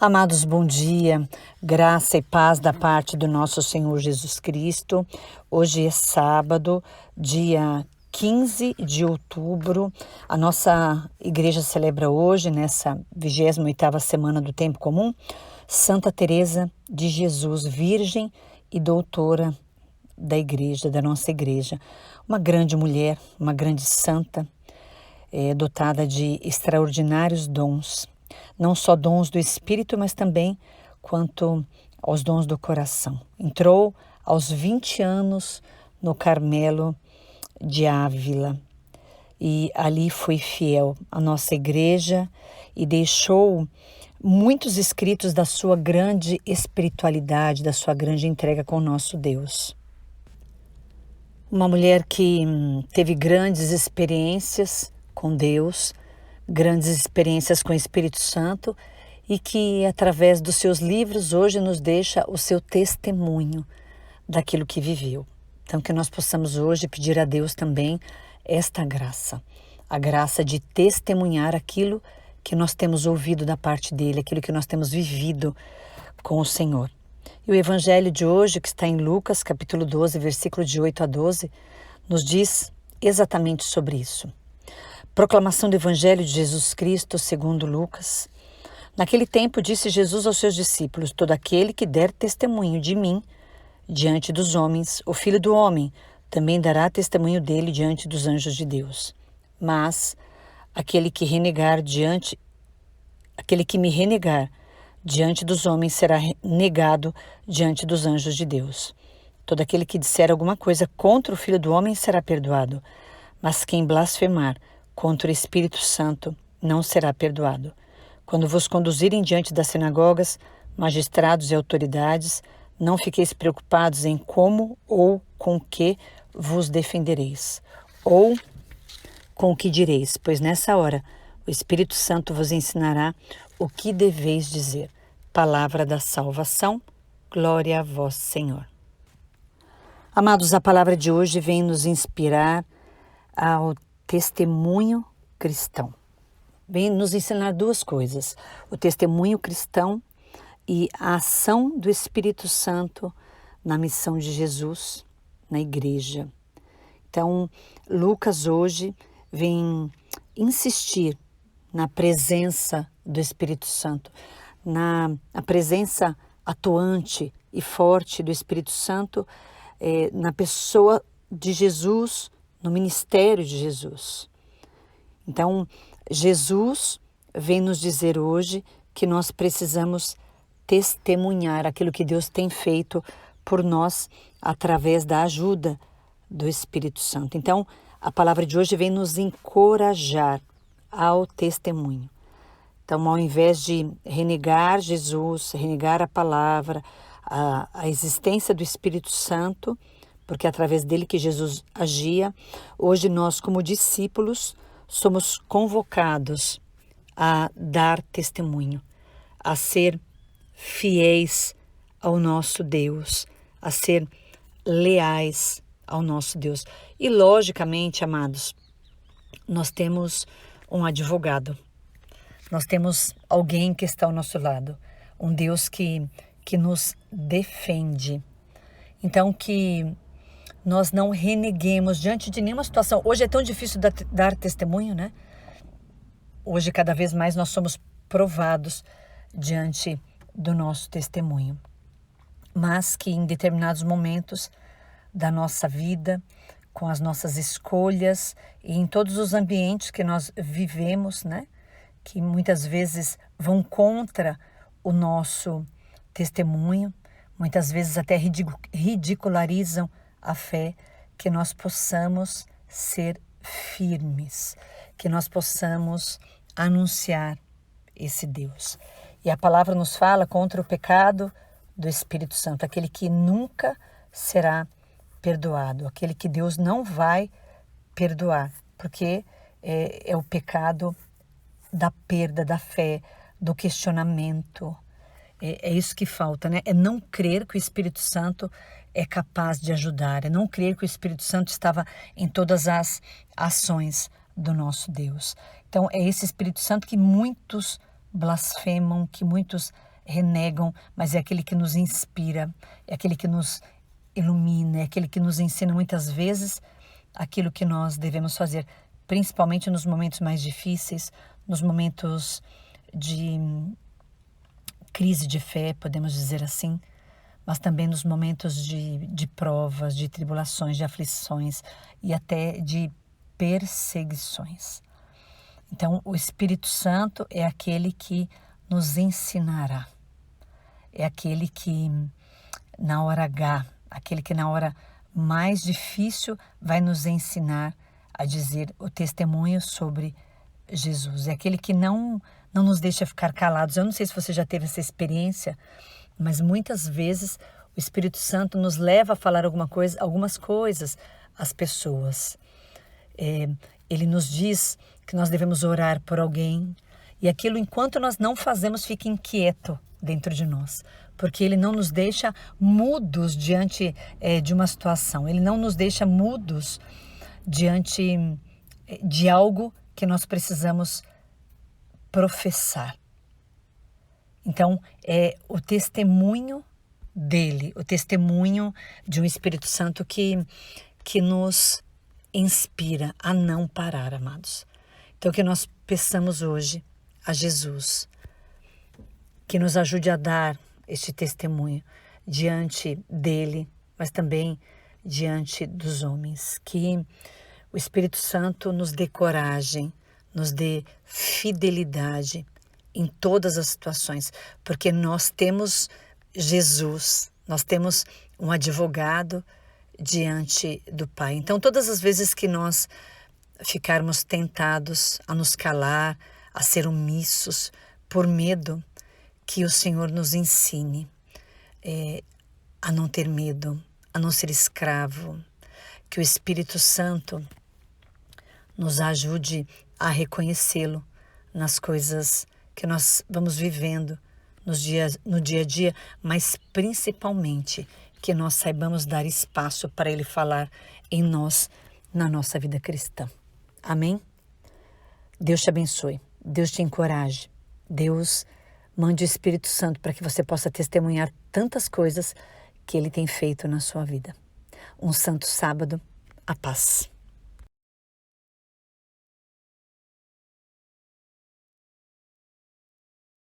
Amados, bom dia, graça e paz da parte do nosso Senhor Jesus Cristo. Hoje é sábado, dia 15 de outubro. A nossa igreja celebra hoje, nessa 28ª semana do Tempo Comum, Santa Teresa de Jesus, virgem e doutora da igreja, da nossa igreja. Uma grande mulher, uma grande santa, dotada de extraordinários dons. Não só dons do Espírito, mas também quanto aos dons do coração. Entrou aos 20 anos no Carmelo de Ávila e ali foi fiel à nossa igreja e deixou muitos escritos da sua grande espiritualidade, da sua grande entrega com o nosso Deus. Uma mulher que teve grandes experiências com Deus, grandes experiências com o Espírito Santo e que, através dos seus livros, hoje nos deixa o seu testemunho daquilo que viveu. Então, que nós possamos hoje pedir a Deus também esta graça, a graça de testemunhar aquilo que nós temos ouvido da parte dele, aquilo que nós temos vivido com o Senhor. E o evangelho de hoje, que está em Lucas, capítulo 12, versículo de 8 a 12, nos diz exatamente sobre isso. Proclamação do Evangelho de Jesus Cristo, segundo Lucas. Naquele tempo disse Jesus aos seus discípulos: todo aquele que der testemunho de mim diante dos homens, o Filho do Homem também dará testemunho dele diante dos anjos de Deus. Mas aquele que me renegar diante dos homens será negado diante dos anjos de Deus. Todo aquele que disser alguma coisa contra o Filho do Homem será perdoado, mas quem blasfemar contra o Espírito Santo não será perdoado. Quando vos conduzirem diante das sinagogas, magistrados e autoridades, não fiqueis preocupados em como ou com que vos defendereis, ou com o que direis, pois nessa hora o Espírito Santo vos ensinará o que deveis dizer. Palavra da salvação, glória a vós, Senhor. Amados, a palavra de hoje vem nos inspirar ao testemunho cristão. Vem nos ensinar duas coisas: o testemunho cristão e a ação do Espírito Santo na missão de Jesus na igreja. Então, Lucas hoje vem insistir na presença do Espírito Santo, na presença atuante e forte do Espírito Santo na pessoa de Jesus, no ministério de Jesus. Então, Jesus vem nos dizer hoje que nós precisamos testemunhar aquilo que Deus tem feito por nós através da ajuda do Espírito Santo. Então, a palavra de hoje vem nos encorajar ao testemunho. Então, ao invés de renegar Jesus, renegar a palavra, a existência do Espírito Santo, porque é através dele que Jesus agia, hoje nós, como discípulos, somos convocados a dar testemunho, a ser fiéis ao nosso Deus, a ser leais ao nosso Deus. E, logicamente, amados, nós temos um advogado, nós temos alguém que está ao nosso lado, um Deus que nos defende. Então, que nós não reneguemos diante de nenhuma situação. Hoje é tão difícil dar testemunho, né? Hoje, cada vez mais, nós somos provados diante do nosso testemunho. Mas que em determinados momentos da nossa vida, com as nossas escolhas e em todos os ambientes que nós vivemos, né? Que muitas vezes vão contra o nosso testemunho, muitas vezes até ridicularizam a fé, que nós possamos ser firmes, que nós possamos anunciar esse Deus. E a palavra nos fala contra o pecado do Espírito Santo, aquele que nunca será perdoado, aquele que Deus não vai perdoar, porque é o pecado da perda da fé, do questionamento. É isso que falta, né? É não crer que o Espírito Santo é capaz de ajudar, é não crer que o Espírito Santo estava em todas as ações do nosso Deus. Então, é esse Espírito Santo que muitos blasfemam, que muitos renegam, mas é aquele que nos inspira, é aquele que nos ilumina, é aquele que nos ensina muitas vezes aquilo que nós devemos fazer, principalmente nos momentos mais difíceis, nos momentos de crise de fé, podemos dizer assim, mas também nos momentos de provas, de tribulações, de aflições e até de perseguições. Então, o Espírito Santo é aquele que nos ensinará, é aquele que na hora H, aquele que na hora mais difícil vai nos ensinar a dizer o testemunho sobre Jesus. É aquele que não nos deixa ficar calados. Eu não sei se você já teve essa experiência, mas muitas vezes o Espírito Santo nos leva a falar algumas coisas às pessoas. Ele nos diz que nós devemos orar por alguém e aquilo, enquanto nós não fazemos, fica inquieto dentro de nós, porque Ele não nos deixa mudos diante de uma situação, Ele não nos deixa mudos diante de algo que nós precisamos professar. Então, é o testemunho dele, o testemunho de um Espírito Santo que nos inspira a não parar, amados. Então, que nós peçamos hoje a Jesus que nos ajude a dar este testemunho diante dele, mas também diante dos homens. Que o Espírito Santo nos dê coragem, nos dê fidelidade em todas as situações, porque nós temos Jesus, nós temos um advogado diante do Pai. Então, todas as vezes que nós ficarmos tentados a nos calar, a ser omissos por medo, que o Senhor nos ensine a não ter medo, a não ser escravo, que o Espírito Santo nos ajude a reconhecê-lo nas coisas que nós vamos vivendo no dia a dia, mas principalmente que nós saibamos dar espaço para Ele falar em nós, na nossa vida cristã. Amém? Deus te abençoe, Deus te encoraje, Deus mande o Espírito Santo para que você possa testemunhar tantas coisas que Ele tem feito na sua vida. Um santo sábado, a paz.